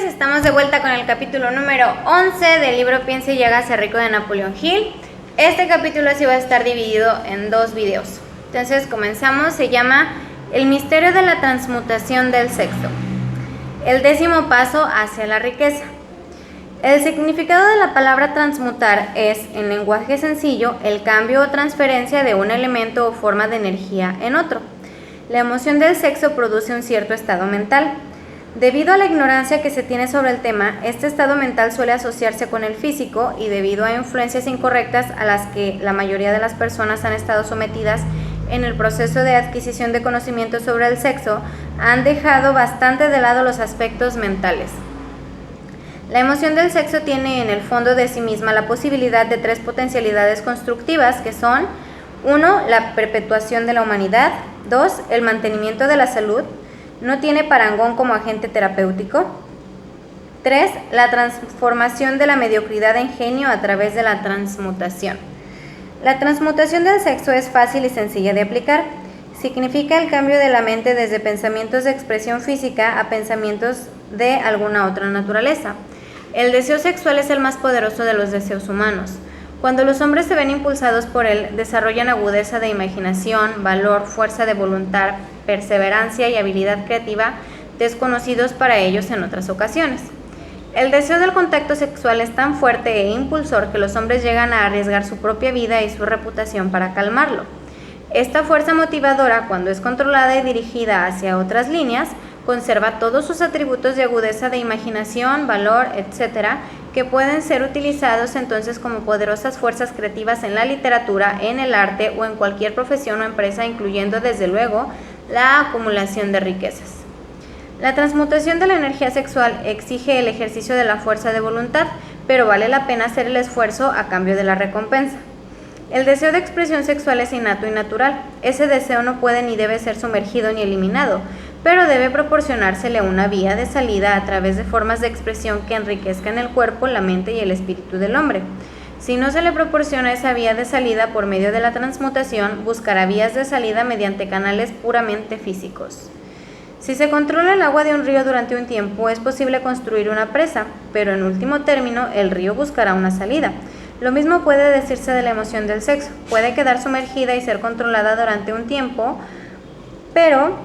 tardes, estamos de vuelta con el capítulo número 11 del libro Piense y hágase rico de Napoleón Hill. Este capítulo sí va a estar dividido en dos videos. Entonces comenzamos, se llama El misterio de la transmutación del sexo. El 10º paso hacia la riqueza. El significado de la palabra transmutar es, en lenguaje sencillo, el cambio o transferencia de un elemento o forma de energía en otro. La emoción del sexo produce un cierto estado mental. Debido a la ignorancia que se tiene sobre el tema, este estado mental suele asociarse con el físico y debido a influencias incorrectas a las que la mayoría de las personas han estado sometidas en el proceso de adquisición de conocimiento sobre el sexo, han dejado bastante de lado los aspectos mentales. La emoción del sexo tiene en el fondo de sí misma la posibilidad de 3 potencialidades constructivas que son 1. La perpetuación de la humanidad, 2. El mantenimiento de la salud, no tiene parangón como agente terapéutico, 3. La transformación de la mediocridad en genio a través de la transmutación. La transmutación del sexo es fácil y sencilla de aplicar. Significa el cambio de la mente desde pensamientos de expresión física a pensamientos de alguna otra naturaleza. El deseo sexual es el más poderoso de los deseos humanos. Cuando los hombres se ven impulsados por él, desarrollan agudeza de imaginación, valor, fuerza de voluntad, perseverancia y habilidad creativa desconocidos para ellos en otras ocasiones. El deseo del contacto sexual es tan fuerte e impulsor que los hombres llegan a arriesgar su propia vida y su reputación para calmarlo. Esta fuerza motivadora, cuando es controlada y dirigida hacia otras líneas, conserva todos sus atributos de agudeza de imaginación, valor, etc., que pueden ser utilizados entonces como poderosas fuerzas creativas en la literatura, en el arte o en cualquier profesión o empresa, incluyendo desde luego la acumulación de riquezas. La transmutación de la energía sexual exige el ejercicio de la fuerza de voluntad, pero vale la pena hacer el esfuerzo a cambio de la recompensa. El deseo de expresión sexual es innato y natural. Ese deseo no puede ni debe ser sumergido ni eliminado, pero debe proporcionársele una vía de salida a través de formas de expresión que enriquezcan el cuerpo, la mente y el espíritu del hombre. Si no se le proporciona esa vía de salida por medio de la transmutación, buscará vías de salida mediante canales puramente físicos. Si se controla el agua de un río durante un tiempo, es posible construir una presa, pero en último término, el río buscará una salida. Lo mismo puede decirse de la emoción del sexo. Puede quedar sumergida y ser controlada durante un tiempo, pero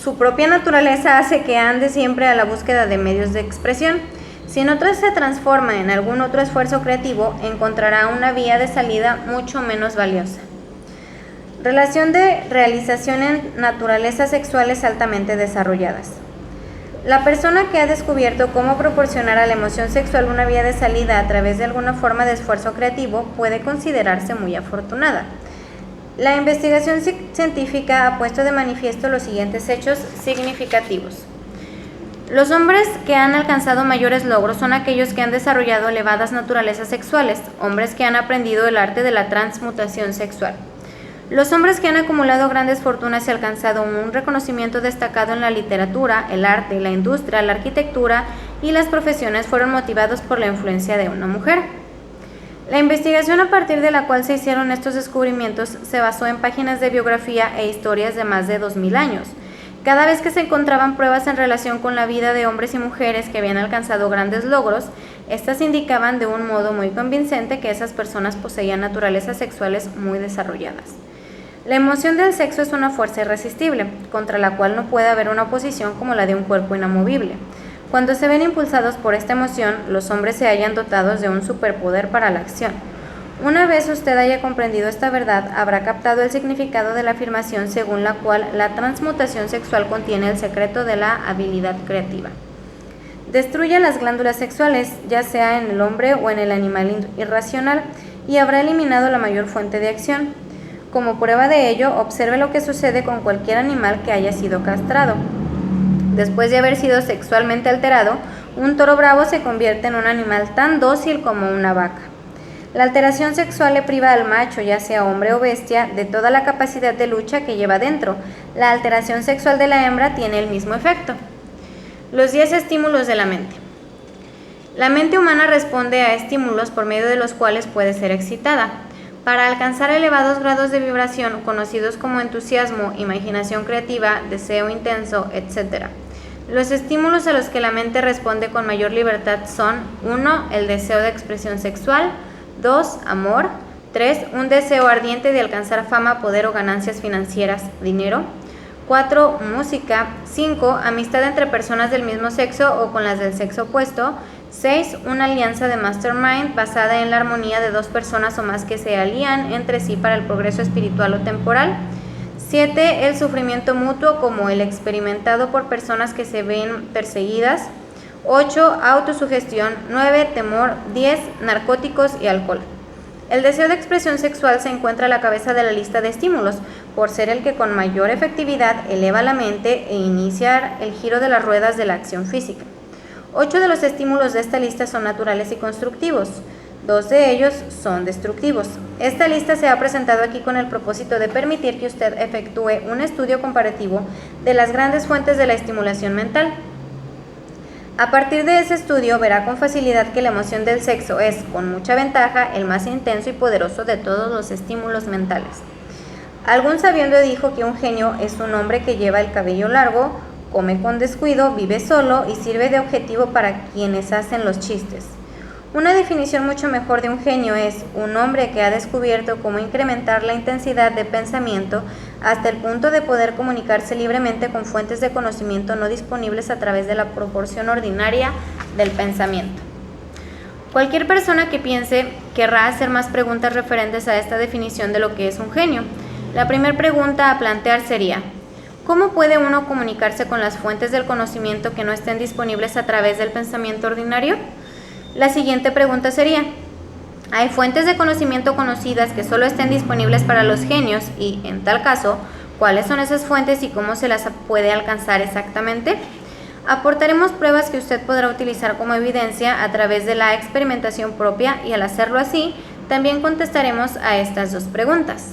su propia naturaleza hace que ande siempre a la búsqueda de medios de expresión. Si en otra se transforma en algún otro esfuerzo creativo, encontrará una vía de salida mucho menos valiosa. Relación de realización en naturalezas sexuales altamente desarrolladas. La persona que ha descubierto cómo proporcionar a la emoción sexual una vía de salida a través de alguna forma de esfuerzo creativo puede considerarse muy afortunada. La investigación científica ha puesto de manifiesto los siguientes hechos significativos. Los hombres que han alcanzado mayores logros son aquellos que han desarrollado elevadas naturalezas sexuales, hombres que han aprendido el arte de la transmutación sexual. Los hombres que han acumulado grandes fortunas y alcanzado un reconocimiento destacado en la literatura, el arte, la industria, la arquitectura y las profesiones fueron motivados por la influencia de una mujer. La investigación a partir de la cual se hicieron estos descubrimientos se basó en páginas de biografía e historias de más de 2000 años. Cada vez que se encontraban pruebas en relación con la vida de hombres y mujeres que habían alcanzado grandes logros, estas indicaban de un modo muy convincente que esas personas poseían naturalezas sexuales muy desarrolladas. La emoción del sexo es una fuerza irresistible, contra la cual no puede haber una oposición como la de un cuerpo inamovible. Cuando se ven impulsados por esta emoción, los hombres se hallan dotados de un superpoder para la acción. Una vez usted haya comprendido esta verdad, habrá captado el significado de la afirmación según la cual la transmutación sexual contiene el secreto de la habilidad creativa. Destruye las glándulas sexuales, ya sea en el hombre o en el animal irracional, y habrá eliminado la mayor fuente de acción. Como prueba de ello, observe lo que sucede con cualquier animal que haya sido castrado. Después de haber sido sexualmente alterado, un toro bravo se convierte en un animal tan dócil como una vaca. La alteración sexual le priva al macho, ya sea hombre o bestia, de toda la capacidad de lucha que lleva dentro. La alteración sexual de la hembra tiene el mismo efecto. Los 10 estímulos de la mente. La mente humana responde a estímulos por medio de los cuales puede ser excitada. Para alcanzar elevados grados de vibración, conocidos como entusiasmo, imaginación creativa, deseo intenso, etc. Los estímulos a los que la mente responde con mayor libertad son 1. El deseo de expresión sexual, 2. Amor, 3. Un deseo ardiente de alcanzar fama, poder o ganancias financieras, dinero, 4. Música, 5. Amistad entre personas del mismo sexo o con las del sexo opuesto, 6. Una alianza de mastermind basada en la armonía de dos personas o más que se alían entre sí para el progreso espiritual o temporal, 7. El sufrimiento mutuo como el experimentado por personas que se ven perseguidas, 8. Autosugestión, 9. Temor, 10. Narcóticos y alcohol. El deseo de expresión sexual se encuentra a la cabeza de la lista de estímulos, por ser el que con mayor efectividad eleva la mente e iniciar el giro de las ruedas de la acción física. 8 de los estímulos de esta lista son naturales y constructivos. 2 de ellos son destructivos. Esta lista se ha presentado aquí con el propósito de permitir que usted efectúe un estudio comparativo de las grandes fuentes de la estimulación mental. A partir de ese estudio verá con facilidad que la emoción del sexo es, con mucha ventaja, el más intenso y poderoso de todos los estímulos mentales. Algún sabiendo dijo que un genio es un hombre que lleva el cabello largo, come con descuido, vive solo y sirve de objetivo para quienes hacen los chistes. Una definición mucho mejor de un genio es un hombre que ha descubierto cómo incrementar la intensidad de pensamiento hasta el punto de poder comunicarse libremente con fuentes de conocimiento no disponibles a través de la proporción ordinaria del pensamiento. Cualquier persona que piense querrá hacer más preguntas referentes a esta definición de lo que es un genio. La primera pregunta a plantear sería: ¿cómo puede uno comunicarse con las fuentes del conocimiento que no estén disponibles a través del pensamiento ordinario? La siguiente pregunta sería: ¿hay fuentes de conocimiento conocidas que solo estén disponibles para los genios? Y, en tal caso, ¿cuáles son esas fuentes y cómo se las puede alcanzar exactamente? Aportaremos pruebas que usted podrá utilizar como evidencia a través de la experimentación propia y, al hacerlo así, también contestaremos a estas dos preguntas.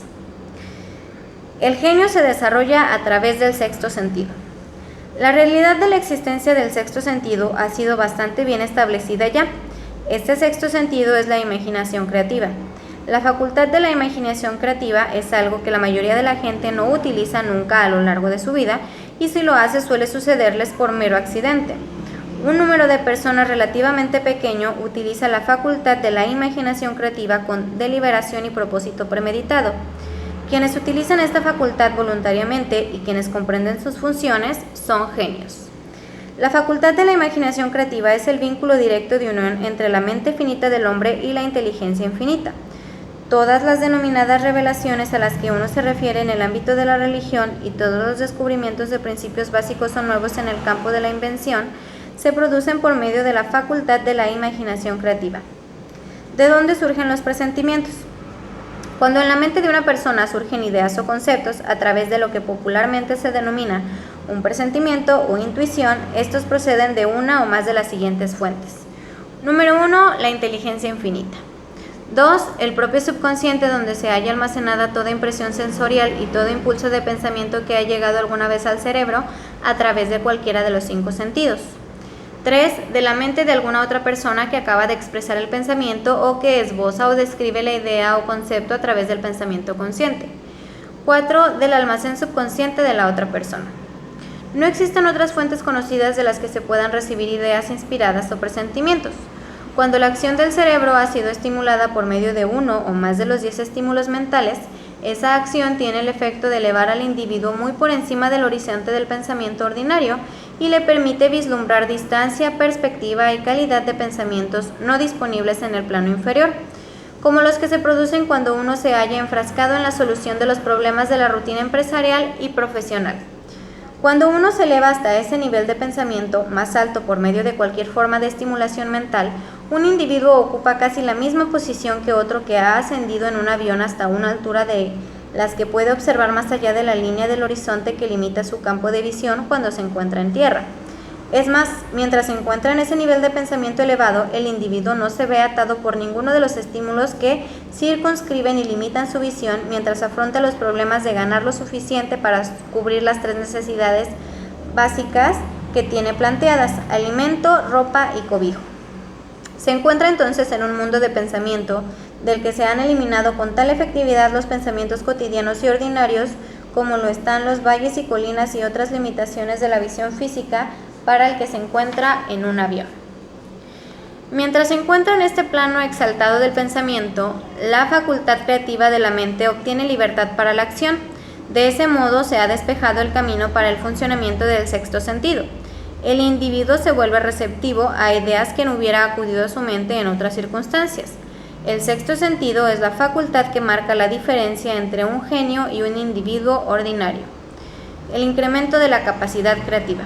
El genio se desarrolla a través del sexto sentido. La realidad de la existencia del sexto sentido ha sido bastante bien establecida ya. Este sexto sentido es la imaginación creativa. La facultad de la imaginación creativa es algo que la mayoría de la gente no utiliza nunca a lo largo de su vida, y si lo hace suele sucederles por mero accidente. Un número de personas relativamente pequeño utiliza la facultad de la imaginación creativa con deliberación y propósito premeditado. Quienes utilizan esta facultad voluntariamente y quienes comprenden sus funciones son genios. La facultad de la imaginación creativa es el vínculo directo de unión entre la mente finita del hombre y la inteligencia infinita. Todas las denominadas revelaciones a las que uno se refiere en el ámbito de la religión y todos los descubrimientos de principios básicos o nuevos en el campo de la invención se producen por medio de la facultad de la imaginación creativa. ¿De dónde surgen los presentimientos? Cuando en la mente de una persona surgen ideas o conceptos a través de lo que popularmente se denomina un presentimiento o intuición, estos proceden de una o más de las siguientes fuentes. Número 1. La inteligencia infinita. 2. El propio subconsciente, donde se halla almacenada toda impresión sensorial y todo impulso de pensamiento que ha llegado alguna vez al cerebro a través de cualquiera de los 5 sentidos. 3. De la mente de alguna otra persona que acaba de expresar el pensamiento o que esboza o describe la idea o concepto a través del pensamiento consciente. 4. Del almacén subconsciente de la otra persona. No existen otras fuentes conocidas de las que se puedan recibir ideas inspiradas o presentimientos. Cuando la acción del cerebro ha sido estimulada por medio de uno o más de los 10 estímulos mentales, esa acción tiene el efecto de elevar al individuo muy por encima del horizonte del pensamiento ordinario y le permite vislumbrar distancia, perspectiva y calidad de pensamientos no disponibles en el plano inferior, como los que se producen cuando uno se halla enfrascado en la solución de los problemas de la rutina empresarial y profesional. Cuando uno se eleva hasta ese nivel de pensamiento más alto por medio de cualquier forma de estimulación mental, un individuo ocupa casi la misma posición que otro que ha ascendido en un avión hasta una altura de las que puede observar más allá de la línea del horizonte que limita su campo de visión cuando se encuentra en tierra. Es más, mientras se encuentra en ese nivel de pensamiento elevado, el individuo no se ve atado por ninguno de los estímulos que circunscriben y limitan su visión mientras afronta los problemas de ganar lo suficiente para cubrir las 3 necesidades básicas que tiene planteadas: alimento, ropa y cobijo. Se encuentra entonces en un mundo de pensamiento del que se han eliminado con tal efectividad los pensamientos cotidianos y ordinarios como lo están los valles y colinas y otras limitaciones de la visión física para el que se encuentra en un avión. Mientras se encuentra en este plano exaltado del pensamiento, la facultad creativa de la mente obtiene libertad para la acción. De ese modo se ha despejado el camino para el funcionamiento del sexto sentido. El individuo se vuelve receptivo a ideas que no hubiera acudido a su mente en otras circunstancias. El sexto sentido es la facultad que marca la diferencia entre un genio y un individuo ordinario. El incremento de la capacidad creativa.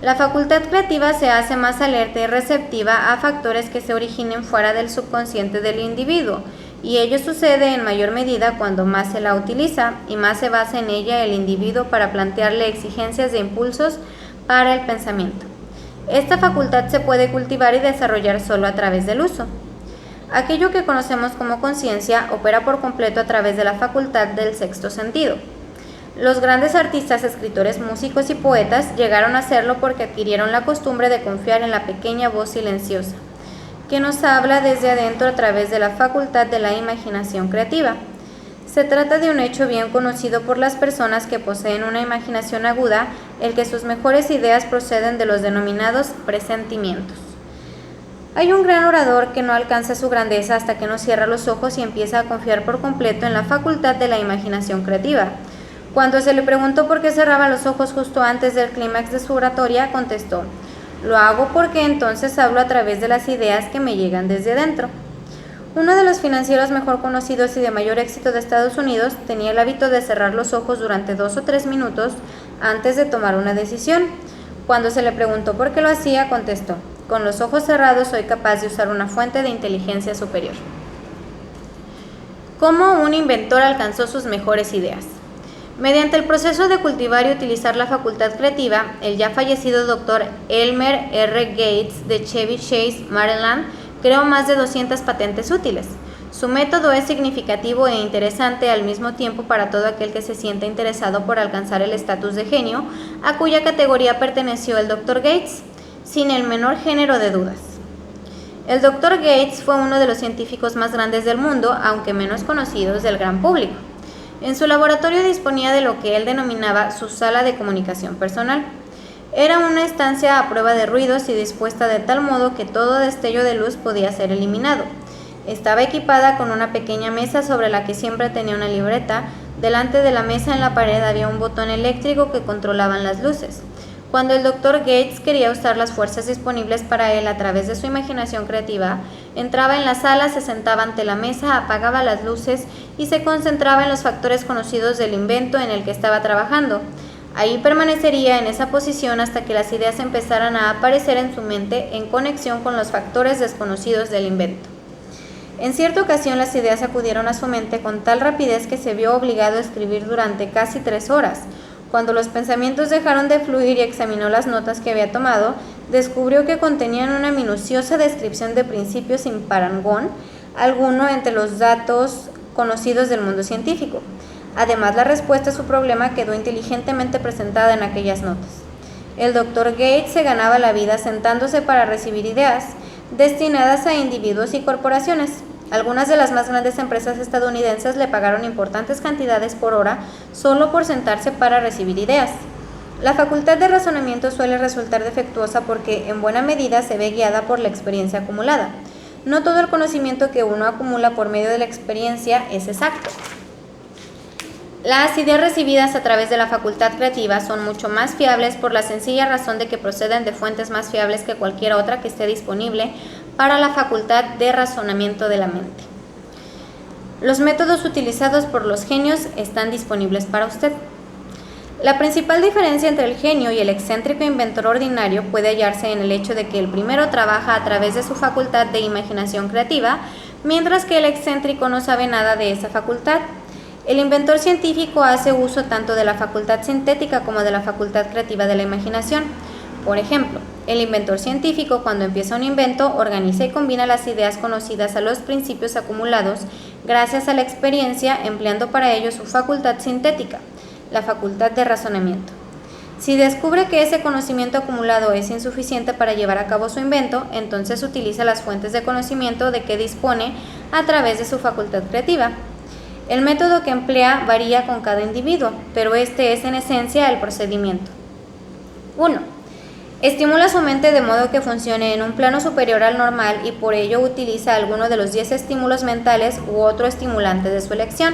La facultad creativa se hace más alerta y receptiva a factores que se originen fuera del subconsciente del individuo, y ello sucede en mayor medida cuando más se la utiliza y más se basa en ella el individuo para plantearle exigencias de impulsos para el pensamiento. Esta facultad se puede cultivar y desarrollar solo a través del uso. Aquello que conocemos como conciencia opera por completo a través de la facultad del sexto sentido. Los grandes artistas, escritores, músicos y poetas llegaron a hacerlo porque adquirieron la costumbre de confiar en la pequeña voz silenciosa, que nos habla desde adentro a través de la facultad de la imaginación creativa. Se trata de un hecho bien conocido por las personas que poseen una imaginación aguda, el que sus mejores ideas proceden de los denominados presentimientos. Hay un gran orador que no alcanza su grandeza hasta que no cierra los ojos y empieza a confiar por completo en la facultad de la imaginación creativa. Cuando se le preguntó por qué cerraba los ojos justo antes del clímax de su oratoria, contestó: "Lo hago porque entonces hablo a través de las ideas que me llegan desde adentro". Uno de los financieros mejor conocidos y de mayor éxito de Estados Unidos tenía el hábito de cerrar los ojos durante 2 o 3 minutos antes de tomar una decisión. Cuando se le preguntó por qué lo hacía, contestó: "Con los ojos cerrados soy capaz de usar una fuente de inteligencia superior". ¿Cómo un inventor alcanzó sus mejores ideas? Mediante el proceso de cultivar y utilizar la facultad creativa, el ya fallecido Dr. Elmer R. Gates de Chevy Chase, Maryland, creó más de 200 patentes útiles. Su método es significativo e interesante al mismo tiempo para todo aquel que se sienta interesado por alcanzar el estatus de genio, a cuya categoría perteneció el Dr. Gates, sin el menor género de dudas. El Dr. Gates fue uno de los científicos más grandes del mundo, aunque menos conocidos del gran público. En su laboratorio disponía de lo que él denominaba su sala de comunicación personal. Era una estancia a prueba de ruidos y dispuesta de tal modo que todo destello de luz podía ser eliminado. Estaba equipada con una pequeña mesa sobre la que siempre tenía una libreta. Delante de la mesa en la pared había un botón eléctrico que controlaban las luces. Cuando el Dr. Gates quería usar las fuerzas disponibles para él a través de su imaginación creativa, entraba en la sala, se sentaba ante la mesa, apagaba las luces y se concentraba en los factores conocidos del invento en el que estaba trabajando. Ahí permanecería en esa posición hasta que las ideas empezaran a aparecer en su mente en conexión con los factores desconocidos del invento. En cierta ocasión las ideas acudieron a su mente con tal rapidez que se vio obligado a escribir durante casi 3 horas. Cuando los pensamientos dejaron de fluir y examinó las notas que había tomado, descubrió que contenían una minuciosa descripción de principios sin parangón alguno entre los datos conocidos del mundo científico. Además, la respuesta a su problema quedó inteligentemente presentada en aquellas notas. El Dr. Gates se ganaba la vida sentándose para recibir ideas destinadas a individuos y corporaciones. Algunas de las más grandes empresas estadounidenses le pagaron importantes cantidades por hora solo por sentarse para recibir ideas. La facultad de razonamiento suele resultar defectuosa porque en buena medida se ve guiada por la experiencia acumulada. No todo el conocimiento que uno acumula por medio de la experiencia es exacto. Las ideas recibidas a través de la facultad creativa son mucho más fiables por la sencilla razón de que proceden de fuentes más fiables que cualquier otra que esté disponible para la facultad de razonamiento de la mente. Los métodos utilizados por los genios están disponibles para usted. La principal diferencia entre el genio y el excéntrico inventor ordinario puede hallarse en el hecho de que el primero trabaja a través de su facultad de imaginación creativa, mientras que el excéntrico no sabe nada de esa facultad. El inventor científico hace uso tanto de la facultad sintética como de la facultad creativa de la imaginación. Por ejemplo, el inventor científico, cuando empieza un invento, organiza y combina las ideas conocidas a los principios acumulados gracias a la experiencia, empleando para ello su facultad sintética, la facultad de razonamiento. Si descubre que ese conocimiento acumulado es insuficiente para llevar a cabo su invento, entonces utiliza las fuentes de conocimiento de que dispone a través de su facultad creativa. El método que emplea varía con cada individuo, pero este es en esencia el procedimiento. 1. Estimula su mente de modo que funcione en un plano superior al normal y por ello utiliza alguno de los 10 estímulos mentales u otro estimulante de su elección.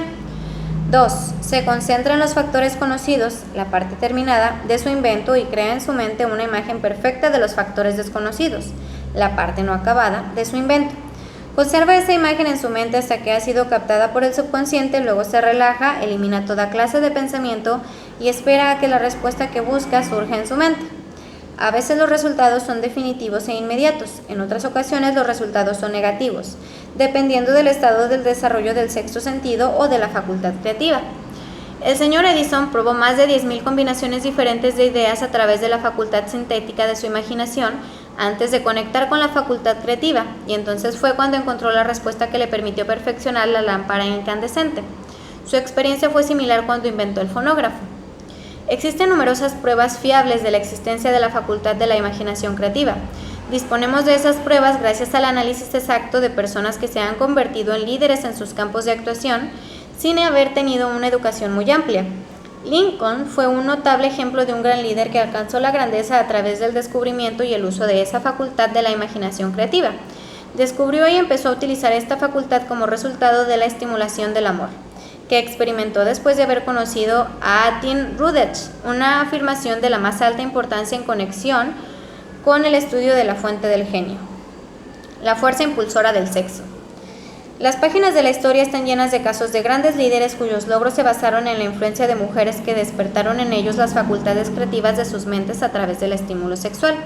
2. Se concentra en los factores conocidos, la parte terminada, de su invento y crea en su mente una imagen perfecta de los factores desconocidos, la parte no acabada, de su invento. Conserva esa imagen en su mente hasta que ha sido captada por el subconsciente, luego se relaja, elimina toda clase de pensamiento y espera a que la respuesta que busca surja en su mente. A veces los resultados son definitivos e inmediatos, en otras ocasiones los resultados son negativos, dependiendo del estado del desarrollo del sexto sentido o de la facultad creativa. El señor Edison probó más de 10.000 combinaciones diferentes de ideas a través de la facultad sintética de su imaginación antes de conectar con la facultad creativa, y entonces fue cuando encontró la respuesta que le permitió perfeccionar la lámpara incandescente. Su experiencia fue similar cuando inventó el fonógrafo. Existen numerosas pruebas fiables de la existencia de la facultad de la imaginación creativa. Disponemos de esas pruebas gracias al análisis exacto de personas que se han convertido en líderes en sus campos de actuación sin haber tenido una educación muy amplia. Lincoln fue un notable ejemplo de un gran líder que alcanzó la grandeza a través del descubrimiento y el uso de esa facultad de la imaginación creativa. Descubrió y empezó a utilizar esta facultad como resultado de la estimulación del amor, que experimentó después de haber conocido a Dean Rudech, una afirmación de la más alta importancia en conexión con el estudio de la fuente del genio, la fuerza impulsora del sexo. Las páginas de la historia están llenas de casos de grandes líderes cuyos logros se basaron en la influencia de mujeres que despertaron en ellos las facultades creativas de sus mentes a través del estímulo sexual.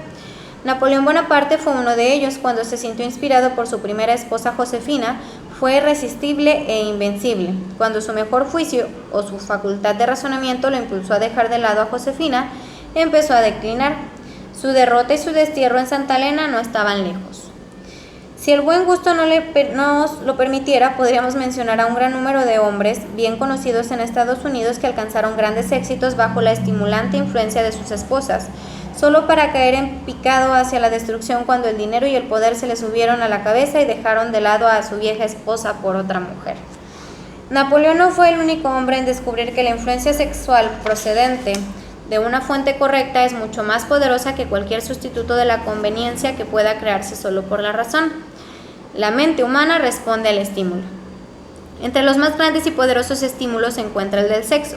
Napoleón Bonaparte fue uno de ellos. Cuando se sintió inspirado por su primera esposa Josefina, fue irresistible e invencible. Cuando su mejor juicio o su facultad de razonamiento lo impulsó a dejar de lado a Josefina, empezó a declinar. Su derrota y su destierro en Santa Elena no estaban lejos. Si el buen gusto nos lo permitiera, podríamos mencionar a un gran número de hombres bien conocidos en Estados Unidos que alcanzaron grandes éxitos bajo la estimulante influencia de sus esposas, solo para caer en picado hacia la destrucción cuando el dinero y el poder se les subieron a la cabeza y dejaron de lado a su vieja esposa por otra mujer. Napoleón no fue el único hombre en descubrir que la influencia sexual procedente de una fuente correcta es mucho más poderosa que cualquier sustituto de la conveniencia que pueda crearse solo por la razón. La mente humana responde al estímulo. Entre los más grandes y poderosos estímulos se encuentra el del sexo.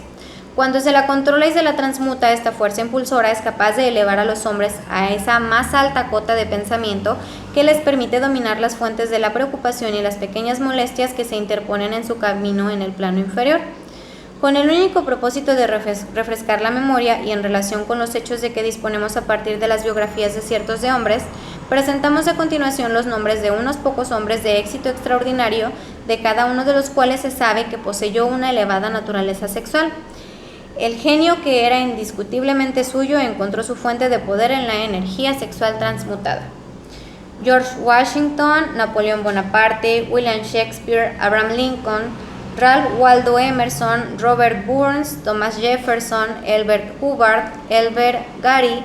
Cuando se la controla y se la transmuta, esta fuerza impulsora es capaz de elevar a los hombres a esa más alta cota de pensamiento que les permite dominar las fuentes de la preocupación y las pequeñas molestias que se interponen en su camino en el plano inferior. Con el único propósito de refrescar la memoria y en relación con los hechos de que disponemos a partir de las biografías de ciertos de hombres, presentamos a continuación los nombres de unos pocos hombres de éxito extraordinario, de cada uno de los cuales se sabe que poseyó una elevada naturaleza sexual. El genio que era indiscutiblemente suyo encontró su fuente de poder en la energía sexual transmutada. George Washington, Napoleón Bonaparte, William Shakespeare, Abraham Lincoln, Ralph Waldo Emerson, Robert Burns, Thomas Jefferson, Elbert Hubbard, Elbert Gary,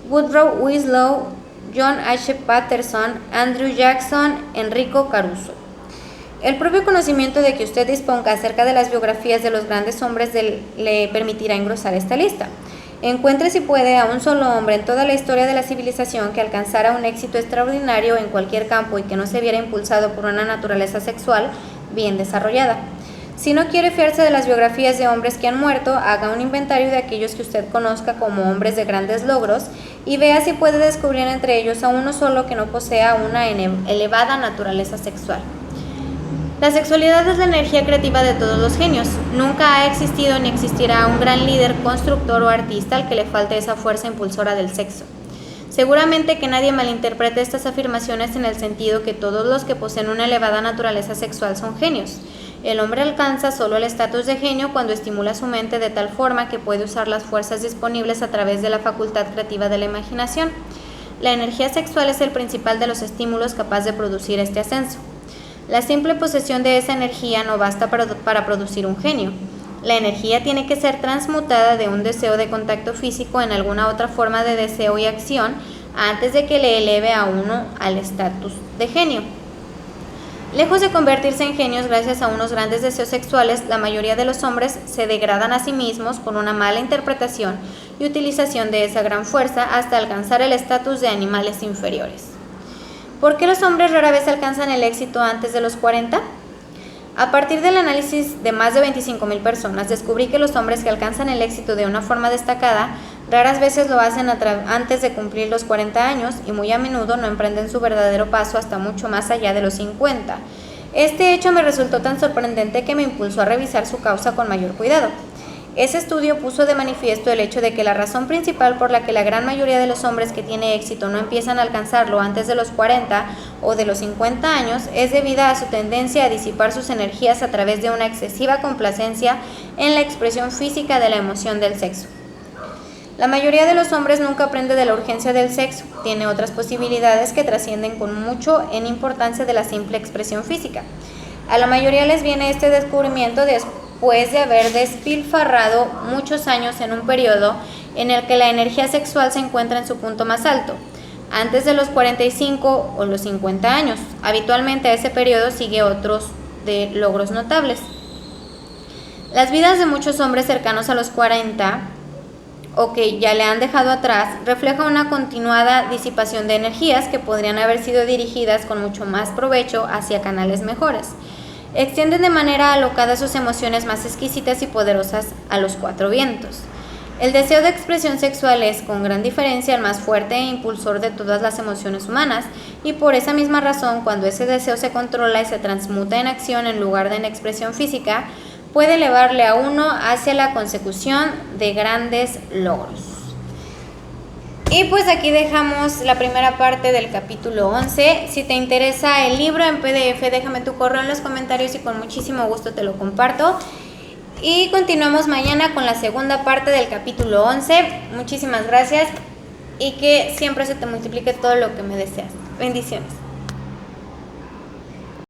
Woodrow Winslow, John H. Patterson, Andrew Jackson, Enrico Caruso. El propio conocimiento de que usted disponga acerca de las biografías de los grandes hombres le permitirá engrosar esta lista. Encuentre si puede a un solo hombre en toda la historia de la civilización que alcanzara un éxito extraordinario en cualquier campo y que no se viera impulsado por una naturaleza sexual bien desarrollada. Si no quiere fiarse de las biografías de hombres que han muerto, haga un inventario de aquellos que usted conozca como hombres de grandes logros y vea si puede descubrir entre ellos a uno solo que no posea una elevada naturaleza sexual. La sexualidad es la energía creativa de todos los genios. Nunca ha existido ni existirá un gran líder, constructor o artista al que le falte esa fuerza impulsora del sexo. Seguramente que nadie malinterprete estas afirmaciones en el sentido que todos los que poseen una elevada naturaleza sexual son genios. El hombre alcanza solo el estatus de genio cuando estimula su mente de tal forma que puede usar las fuerzas disponibles a través de la facultad creativa de la imaginación. La energía sexual es el principal de los estímulos capaz de producir este ascenso. La simple posesión de esa energía no basta para producir un genio. La energía tiene que ser transmutada de un deseo de contacto físico en alguna otra forma de deseo y acción antes de que le eleve a uno al estatus de genio. Lejos de convertirse en genios gracias a unos grandes deseos sexuales, la mayoría de los hombres se degradan a sí mismos con una mala interpretación y utilización de esa gran fuerza hasta alcanzar el estatus de animales inferiores. ¿Por qué los hombres rara vez alcanzan el éxito antes de los 40? A partir del análisis de más de 25,000 personas, descubrí que los hombres que alcanzan el éxito de una forma destacada raras veces lo hacen antes de cumplir los 40 años y muy a menudo no emprenden su verdadero paso hasta mucho más allá de los 50. Este hecho me resultó tan sorprendente que me impulsó a revisar su causa con mayor cuidado. Ese estudio puso de manifiesto el hecho de que la razón principal por la que la gran mayoría de los hombres que tienen éxito no empiezan a alcanzarlo antes de los 40 o de los 50 años es debida a su tendencia a disipar sus energías a través de una excesiva complacencia en la expresión física de la emoción del sexo. La mayoría de los hombres nunca aprende de la urgencia del sexo, tiene otras posibilidades que trascienden con mucho en importancia de la simple expresión física. A la mayoría les viene este descubrimiento después de haber despilfarrado muchos años en un periodo en el que la energía sexual se encuentra en su punto más alto, antes de los 45 o los 50 años. Habitualmente a ese periodo sigue otros de logros notables. Las vidas de muchos hombres cercanos a los 40 o que ya le han dejado atrás refleja una continuada disipación de energías que podrían haber sido dirigidas con mucho más provecho hacia canales mejores. Extienden de manera alocada sus emociones más exquisitas y poderosas a los 4 vientos. El deseo de expresión sexual es, con gran diferencia, el más fuerte e impulsor de todas las emociones humanas, y por esa misma razón, cuando ese deseo se controla y se transmuta en acción en lugar de en expresión física, puede elevarle a uno hacia la consecución de grandes logros. Y pues aquí dejamos la primera parte del capítulo 11. Si te interesa el libro en PDF, déjame tu correo en los comentarios y con muchísimo gusto te lo comparto. Y continuamos mañana con la segunda parte del capítulo 11. Muchísimas gracias y que siempre se te multiplique todo lo que me deseas. Bendiciones.